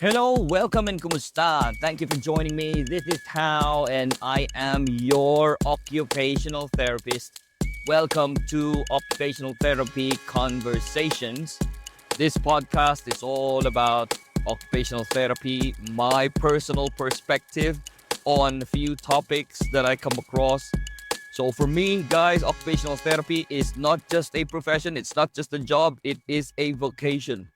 Hello, welcome and kumusta? Thank you for joining me. This is Hao and I am your occupational therapist. Welcome to Occupational Therapy Conversations. This podcast is all about occupational therapy, my personal perspective on a few topics that I come across. So for me, guys, occupational therapy is not just a profession, it's not just a job, it is a vocation.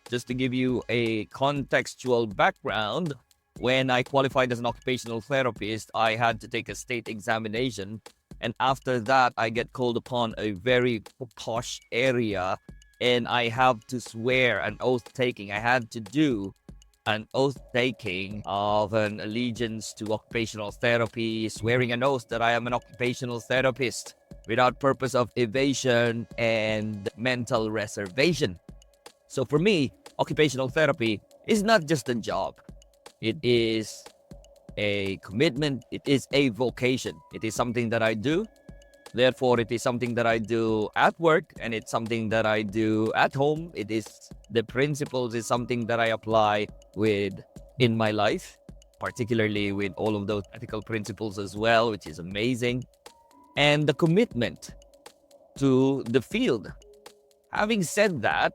Just to give you a contextual background, when I qualified as an occupational therapist, I had to take a state examination. And after that, I get called upon a very posh area and I have to swear an oath taking. I had to do an oath taking of an allegiance to occupational therapy, swearing an oath that I am an occupational therapist without purpose of evasion and mental reservation. So for me, occupational therapy is not just a job. It is a commitment. It is a vocation. It is something that I do. Therefore, it is something that I do at work and it's something that I do at home. It is the principles is something that I apply in my life, particularly with all of those ethical principles as well, which is amazing. And the commitment to the field. Having said that,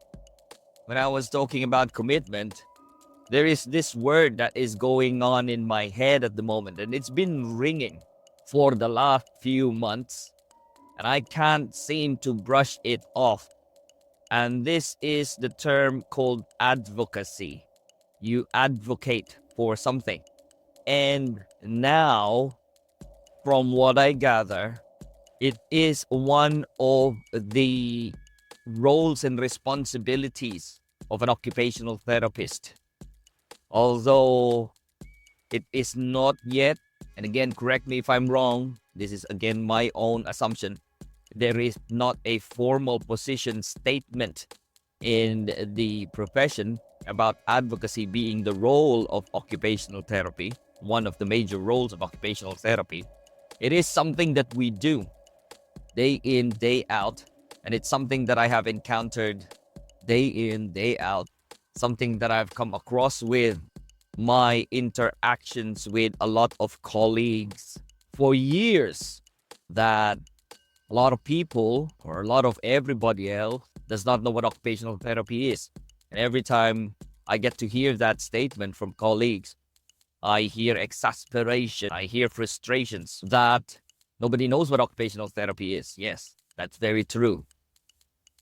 when I was talking about commitment, there is this word that is going on in my head at the moment, and it's been ringing for the last few months, and I can't seem to brush it off. And this is the term called advocacy. You advocate for something. And now, from what I gather, it is one of the roles and responsibilities of an occupational therapist. Although it is not yet, and again, correct me if I'm wrong, this is again my own assumption, there is not a formal position statement in the profession about advocacy being the role of occupational therapy, one of the major roles of occupational therapy. It is something that we do day in, day out. And it's something that I have encountered day in, day out, something that I've come across with my interactions with a lot of colleagues for years, that a lot of people or a lot of everybody else does not know what occupational therapy is. And every time I get to hear that statement from colleagues, I hear exasperation, I hear frustrations that nobody knows what occupational therapy is. Yes, that's very true.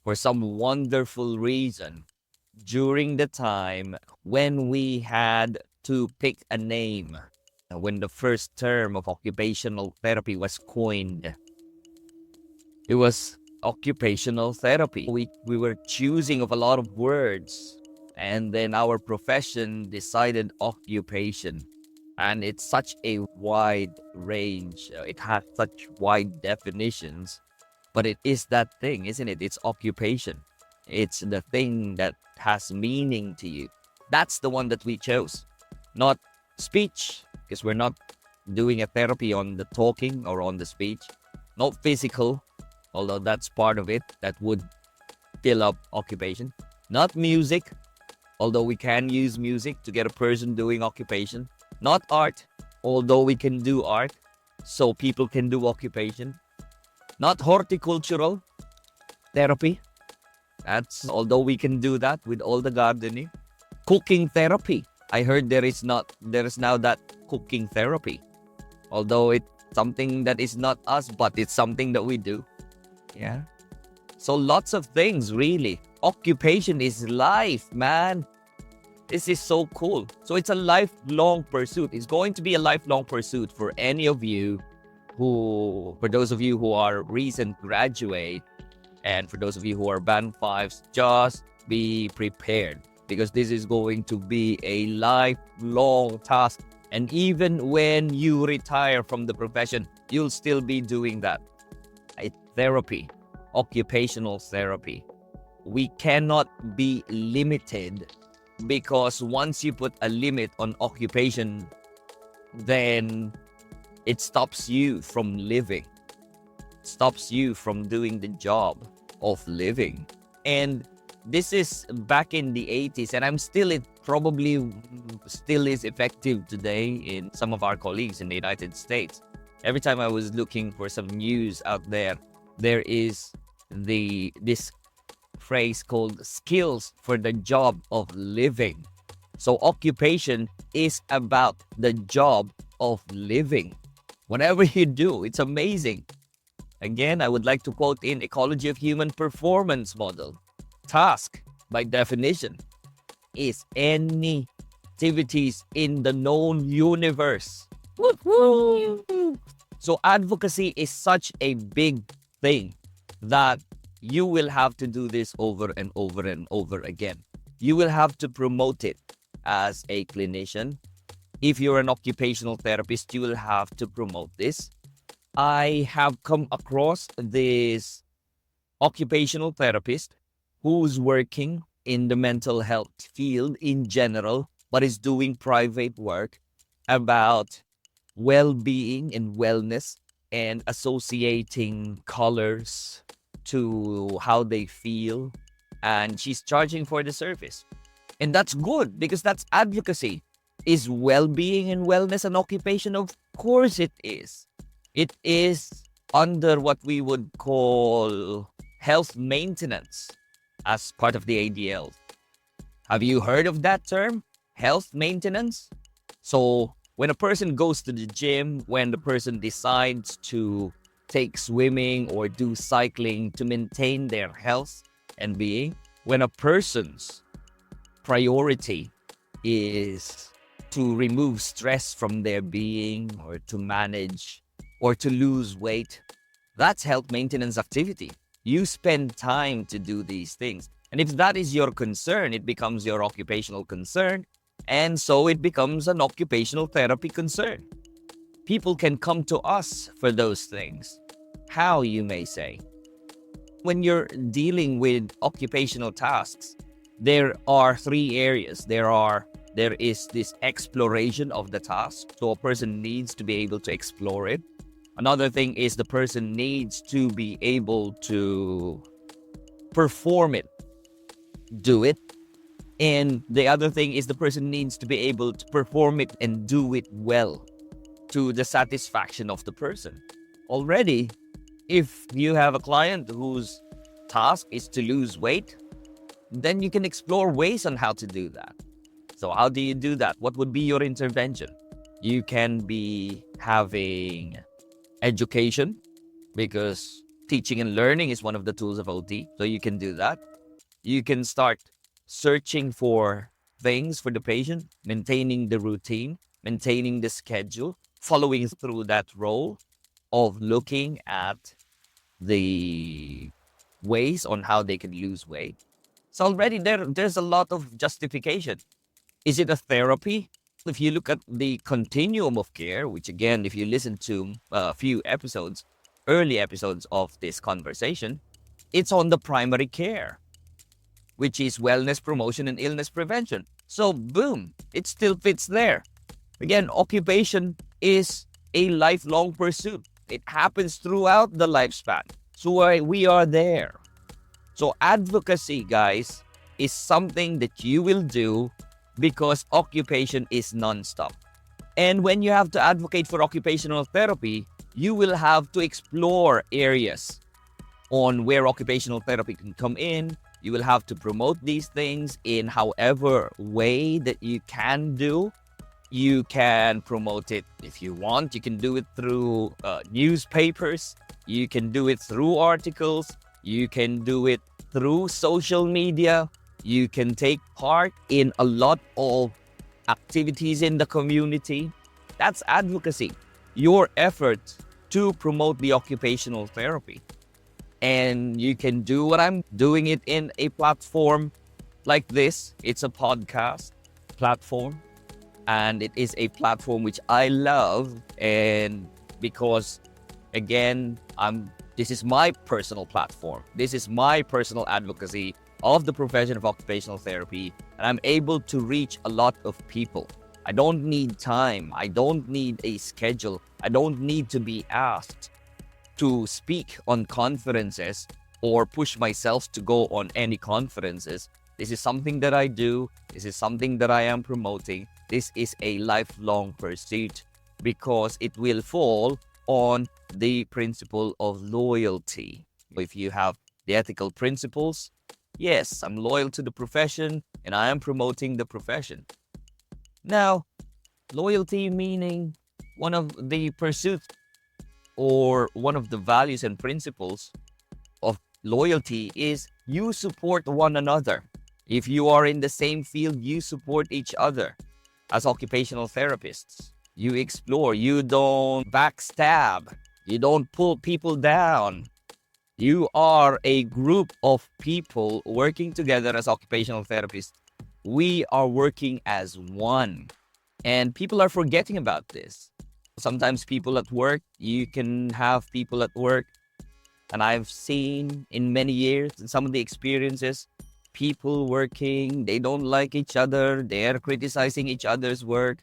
For some wonderful reason, during the time when we had to pick a name, when the first term of occupational therapy was coined, it was occupational therapy. We were choosing of a lot of words, and then our profession decided occupation. And it's such a wide range. It has such wide definitions. But it is that thing, isn't it? It's occupation. It's the thing that has meaning to you. That's the one that we chose. Not speech, because we're not doing a therapy on the talking or on the speech. Not physical, although that's part of it. That would fill up occupation. Not music, although we can use music to get a person doing occupation. Not art, although we can do art, so people can do occupation. Not horticultural therapy. That's although we can do that with all the gardening. Cooking therapy. I heard there is now that cooking therapy. Although it's something that is not us, but it's something that we do. Yeah. So lots of things really. Occupation is life, man. This is so cool. So it's a lifelong pursuit. It's going to be a lifelong pursuit for any of you for those of you who are recent graduate, and for those of you who are band 5s, just be prepared, because this is going to be a lifelong task. And even when you retire from the profession, you'll still be doing that. It's therapy, occupational therapy. We cannot be limited, because once you put a limit on occupation, then it stops you from living. It stops you from doing the job of living. And this is back in the 80s, and it probably still is effective today in some of our colleagues in the United States. Every time I was looking for some news out there, there is this phrase called skills for the job of living. So occupation is about the job of living. Whatever you do, it's amazing. Again, I would like to quote in Ecology of Human Performance model. Task, by definition, is any activities in the known universe. So advocacy is such a big thing that you will have to do this over and over and over again. You will have to promote it as a clinician. If you're an occupational therapist, you will have to promote this. I have come across this occupational therapist who's working in the mental health field in general, but is doing private work about well-being and wellness and associating colors to how they feel. And she's charging for the service. And that's good because that's advocacy. Is well-being and wellness an occupation? Of course it is. It is under what we would call health maintenance as part of the ADL. Have you heard of that term? Health maintenance? So when a person goes to the gym, when the person decides to take swimming or do cycling to maintain their health and being, when a person's priority is to remove stress from their being or to manage or to lose weight, that's health maintenance activity. You spend time to do these things. And if that is your concern, it becomes your occupational concern. And so it becomes an occupational therapy concern. People can come to us for those things. How, you may say? When you're dealing with occupational tasks, there are three areas. There is this exploration of the task. So a person needs to be able to explore it. Another thing is the person needs to be able to perform it, do it. And the other thing is the person needs to be able to perform it and do it well to the satisfaction of the person. Already, if you have a client whose task is to lose weight, then you can explore ways on how to do that. So how do you do that? What would be your intervention? You can be having education, because teaching and learning is one of the tools of OT. So you can do that. You can start searching for things for the patient, maintaining the routine, maintaining the schedule, following through that role of looking at the ways on how they can lose weight. So already there's a lot of justification. Is it a therapy? If you look at the continuum of care, which again, if you listen to a few episodes, early episodes of this conversation, it's on the primary care, which is wellness promotion and illness prevention. So boom, it still fits there. Again, occupation is a lifelong pursuit. It happens throughout the lifespan. So we are there. So advocacy, guys, is something that you will do because occupation is nonstop. And when you have to advocate for occupational therapy, you will have to explore areas on where occupational therapy can come in. You will have to promote these things in however way that you can do. You can promote it if you want. You can do it through newspapers. You can do it through articles. You can do it through social media. You can take part in a lot of activities in the community. That's advocacy. Your effort to promote the occupational therapy. And you can do what I'm doing it in a platform like this. It's a podcast platform. And it is a platform which I love. And because, again, this is my personal platform. This is my personal advocacy of the profession of occupational therapy, and I'm able to reach a lot of people. I don't need time. I don't need a schedule. I don't need to be asked to speak on conferences or push myself to go on any conferences. This is something that I do. This is something that I am promoting. This is a lifelong pursuit because it will fall on the principle of loyalty. If you have the ethical principles, yes, I'm loyal to the profession and I am promoting the profession. Now, loyalty meaning one of the pursuits or one of the values and principles of loyalty is you support one another. If you are in the same field, you support each other. As occupational therapists, you explore, you don't backstab, you don't pull people down. You are a group of people working together as occupational therapists. We are working as one. And people are forgetting about this. Sometimes people at work, you can have people at work, and I've seen in many years, in some of the experiences, people working, they don't like each other, they're criticizing each other's work.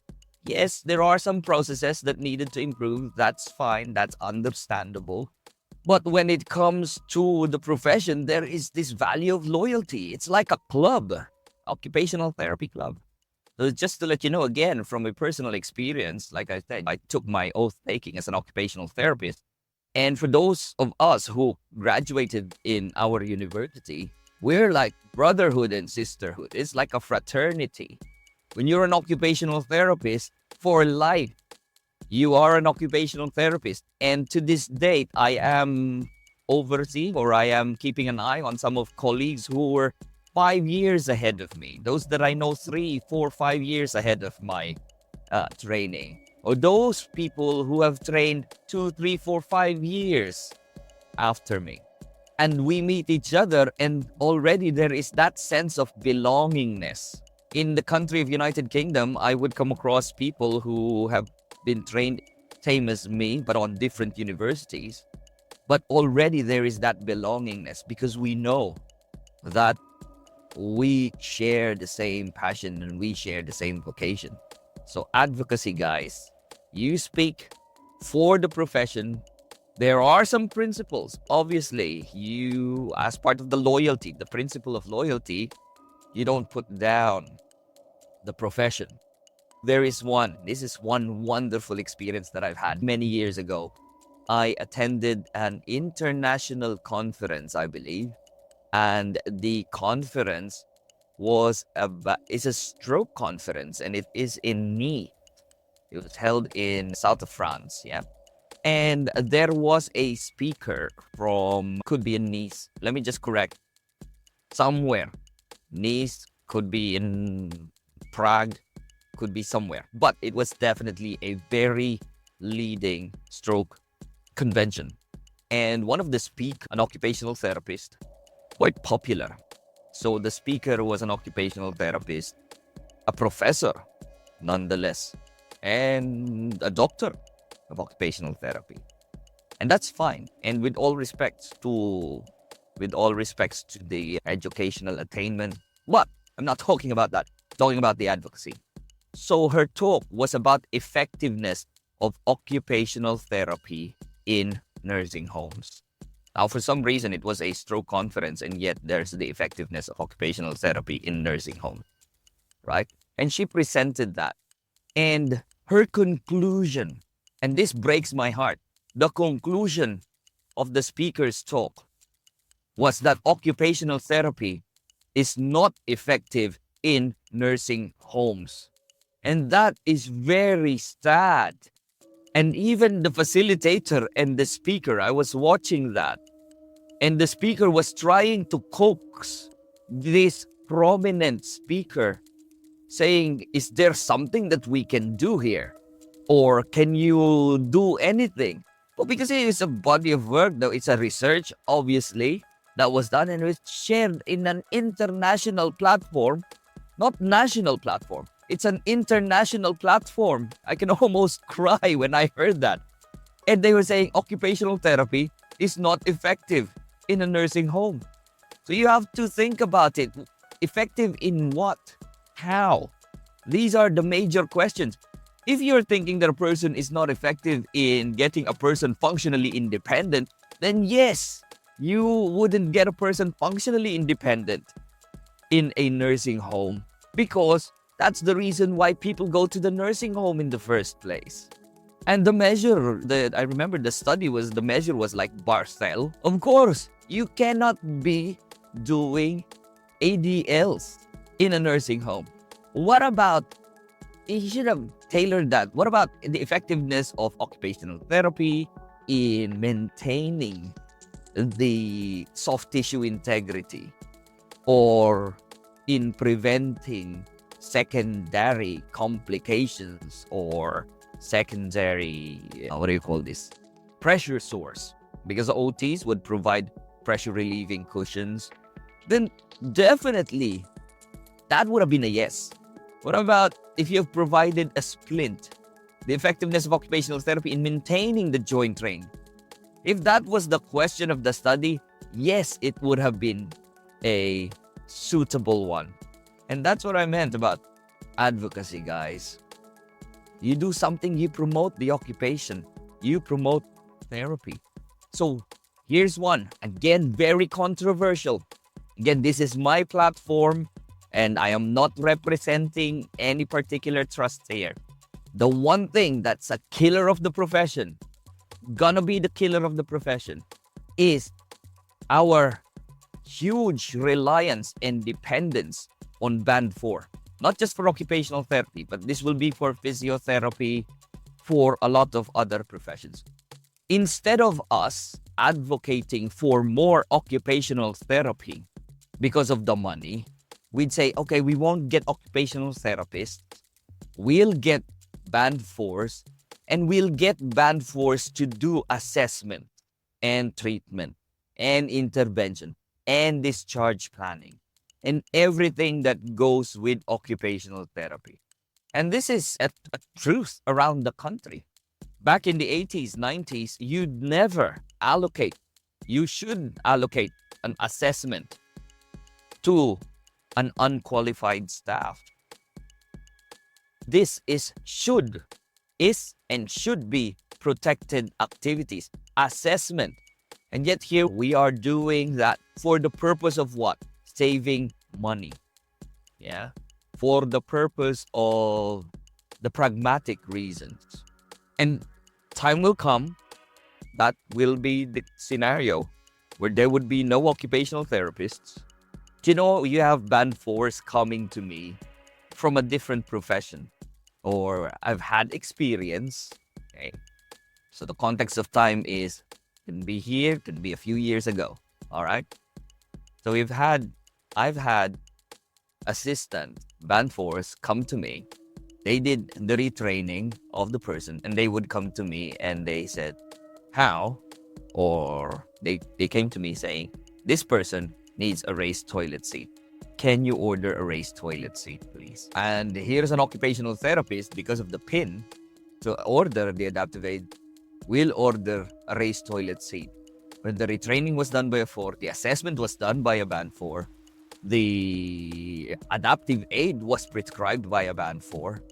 Yes, there are some processes that needed to improve. That's fine, that's understandable. But when it comes to the profession, there is this value of loyalty. It's like a club, occupational therapy club. So just to let you know, again, from a personal experience, like I said, I took my oath taking as an occupational therapist. And for those of us who graduated in our university, we're like brotherhood and sisterhood. It's like a fraternity. When you're an occupational therapist for life, you are an occupational therapist. And to this date, I am overseeing or I am keeping an eye on some of colleagues who were 5 years ahead of me. Those that I know 3, 4, 5 years ahead of my training. Or those people who have trained 2, 3, 4, 5 years after me. And we meet each other and already there is that sense of belongingness. In the country of United Kingdom, I would come across people who have been trained same as me, but on different universities. But already there is that belongingness because we know that we share the same passion and we share the same vocation. So advocacy, guys, you speak for the profession. There are some principles. Obviously, you, as part of the loyalty, the principle of loyalty, you don't put down the profession. There is one. This is one wonderful experience that I've had many years ago. I attended an international conference, I believe, and the conference it's a stroke conference, and it is in Nice. It was held in south of France, yeah. And there was a speaker from, could be in Nice. Let me just correct. Somewhere. Nice, could be in Prague, could be somewhere. But it was definitely a very leading stroke convention. And one of the speakers, an occupational therapist, quite popular. So the speaker was an occupational therapist, a professor, nonetheless, and a doctor of occupational therapy. And that's fine. And with all respects to the educational attainment, but I'm not talking about that. I'm talking about the advocacy. So her talk was about effectiveness of occupational therapy in nursing homes. Now, for some reason, it was a stroke conference, and yet there's the effectiveness of occupational therapy in nursing homes, right? And she presented that. And her conclusion, and this breaks my heart, the conclusion of the speaker's talk was that occupational therapy is not effective in nursing homes. And that is very sad. And even the facilitator and the speaker, I was watching that, and the speaker was trying to coax this prominent speaker, saying, is there something that we can do here? Or can you do anything? Well, because it is a body of work, though, it's a research, obviously, that was done and was shared in an international platform, not national platform. It's an international platform. I can almost cry when I heard that. And they were saying occupational therapy is not effective in a nursing home. So you have to think about it. Effective in what? How? These are the major questions. If you're thinking that a person is not effective in getting a person functionally independent, then yes, You wouldn't get a person functionally independent in a nursing home, because that's the reason why people go to the nursing home in the first place. And the measure that I remember the measure was like Barcel. Of course, you cannot be doing ADLs in a nursing home. What about, you should have tailored that. What about the effectiveness of occupational therapy in maintaining the soft tissue integrity, or in preventing secondary complications or secondary, what do you call this? Pressure source. Because the OTs would provide pressure relieving cushions, then definitely that would have been a yes. What about if you have provided a splint? The effectiveness of occupational therapy in maintaining the joint train. If that was the question of the study, yes, it would have been a suitable one. And that's what I meant about advocacy, guys. You do something, you promote the occupation, you promote therapy. So here's one, again, very controversial. Again, this is my platform, and I am not representing any particular trust here. The one thing that's a killer of the profession, gonna be the killer of the profession, is our huge reliance and dependence on Band 4. Not just for occupational therapy, but this will be for physiotherapy, for a lot of other professions. Instead of us advocating for more occupational therapy because of the money, we'd say, okay, we won't get occupational therapists, we'll get Band 4s, and we'll get Band 4s to do assessment and treatment and intervention and discharge planning and everything that goes with occupational therapy. And this is a truth around the country. Back in the 80s, 90s, you should allocate an assessment to an unqualified staff. This is and should be protected activities, assessment. And yet here we are doing that for the purpose of what? Saving money. Yeah. For the purpose of the pragmatic reasons. And time will come, that will be the scenario where there would be no occupational therapists. You know, you have Band 4s coming to me from a different profession, or I've had experience. Okay. So the context of time can be here, can be a few years ago. All right. So I've had assistant Band 4s come to me. They did the retraining of the person, and they would come to me and they said, how? Or they came to me saying, this person needs a raised toilet seat. Can you order a raised toilet seat, please? And here's an occupational therapist, because of the PIN, to order the adaptive aid, will order a raised toilet seat. When the retraining was done by a 4, the assessment was done by a Band 4, the adaptive aid was prescribed by a Band 4,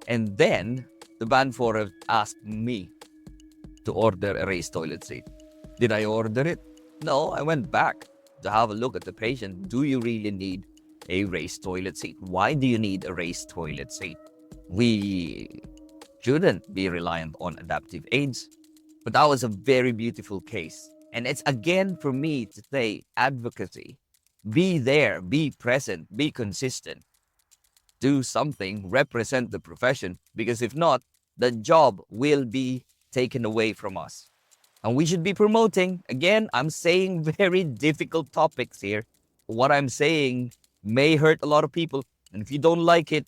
and then the Band 4 asked me to order a raised toilet seat. Did I order it? No, I went back to have a look at the patient. Do you really need a raised toilet seat? Why do you need a raised toilet seat? We shouldn't be reliant on adaptive aids. But that was a very beautiful case. And it's again for me to say advocacy. Be there, be present, be consistent. Do something, represent the profession, because if not, the job will be taken away from us. And we should be promoting. Again, I'm saying very difficult topics here. What I'm saying may hurt a lot of people. And if you don't like it,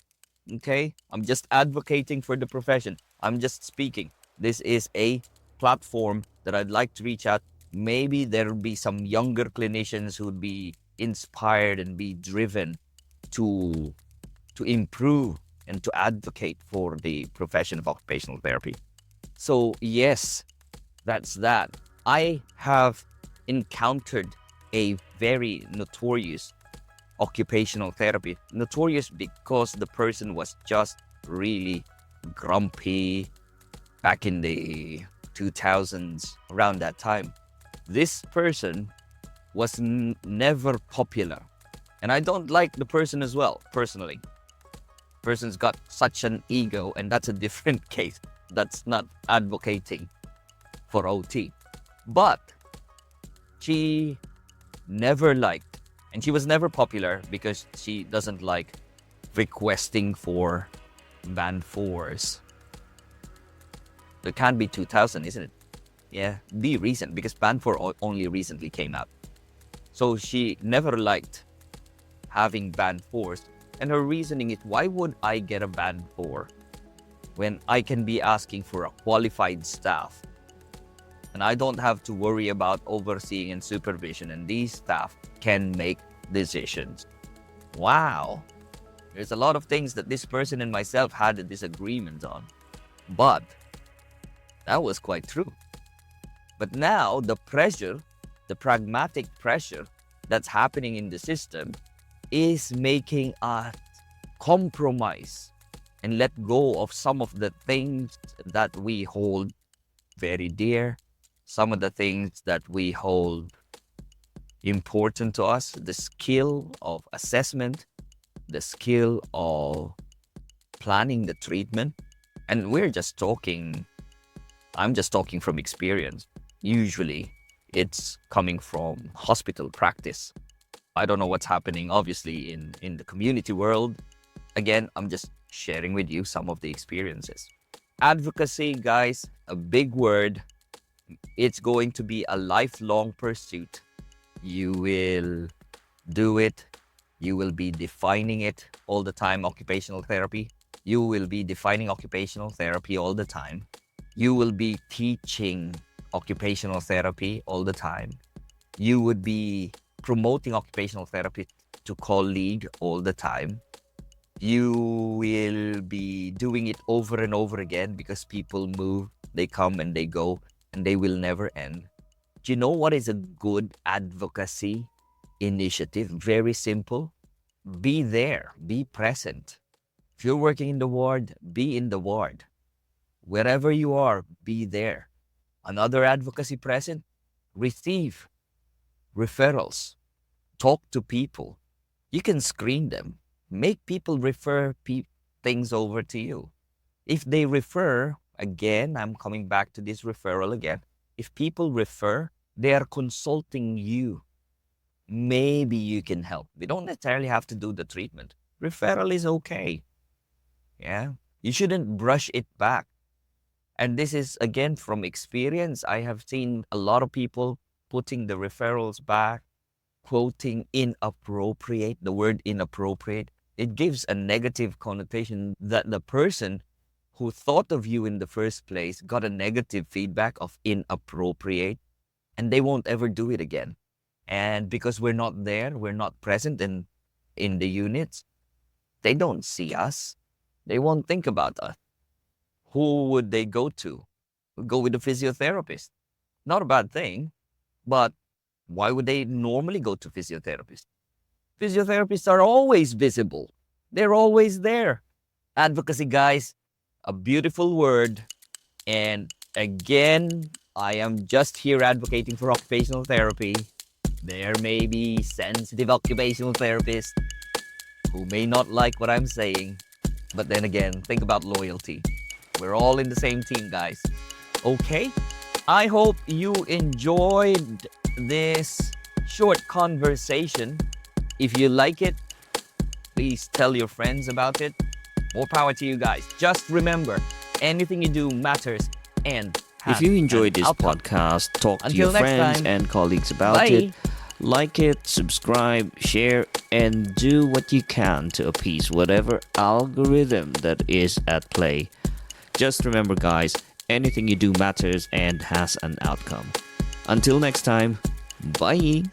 okay, I'm just advocating for the profession. I'm just speaking. This is a platform that I'd like to reach out. Maybe there'll be some younger clinicians who'd be inspired and be driven to improve and to advocate for the profession of occupational therapy. So yes, that's that. I have encountered a very notorious occupational therapy. Notorious because the person was just really grumpy back in the 2000s, around that time. this person was never popular. And I don't like the person as well, personally. Person's got such an ego, and that's a different case. That's not advocating for OT. But she never liked, and she was never popular because she doesn't like requesting for band 4s. It can't be 2000, isn't it? Yeah, be recent, because band 4 only recently came out. So she never liked having band 4s. And her reasoning is, why would I get a band 4 when I can be asking for a qualified staff? And I don't have to worry about overseeing and supervision, and these staff can make decisions. Wow. There's a lot of things that this person and myself had a disagreement on. But that was quite true. But now the pressure, the pragmatic pressure that's happening in the system is making us compromise and let go of some of the things that we hold very dear, some of the things that we hold important to us, the skill of assessment, the skill of planning the treatment. And I'm just talking from experience. Usually it's coming from hospital practice. I don't know what's happening, obviously, in the community world. Again, I'm just sharing with you some of the experiences. Advocacy, guys, a big word. It's going to be a lifelong pursuit. You will do it. You will be defining it all the time, occupational therapy. You will be defining occupational therapy all the time. You will be teaching occupational therapy all the time. You would be promoting occupational therapy to colleague all the time. You will be doing it over and over again because people move, they come and they go, and they will never end. Do you know what is a good advocacy initiative? Very simple. Be there, be present. If you're working in the ward, be in the ward. Wherever you are, be there. Another advocacy present, receive referrals. Talk to people. You can screen them. Make people refer things over to you. If they refer, again, I'm coming back to this referral again. If people refer, they are consulting you. Maybe you can help. We don't necessarily have to do the treatment. Referral is okay. Yeah. You shouldn't brush it back. And this is, again, from experience. I have seen a lot of people putting the referrals back, quoting inappropriate, the word inappropriate. It gives a negative connotation that the person who thought of you in the first place got a negative feedback of inappropriate, and they won't ever do it again. And because we're not there, we're not present in the units, they don't see us. They won't think about us. Who would they go to? Go with a physiotherapist. Not a bad thing, but why would they normally go to physiotherapists? Physiotherapists are always visible. They're always there. Advocacy, guys, a beautiful word. And again, I am just here advocating for occupational therapy. There may be sensitive occupational therapists who may not like what I'm saying. But then again, think about loyalty. We're all in the same team, guys. Okay? I hope you enjoyed this short conversation. If you like it, please tell your friends about it. More power to you guys. Just remember, anything you do matters and has If you enjoyed an this outcome. podcast, talk to Until your next friends time. and colleagues about Bye. it. Like it, subscribe, share, and do what you can to appease whatever algorithm that is at play. Just remember, guys, anything you do matters and has an outcome. Until next time, bye.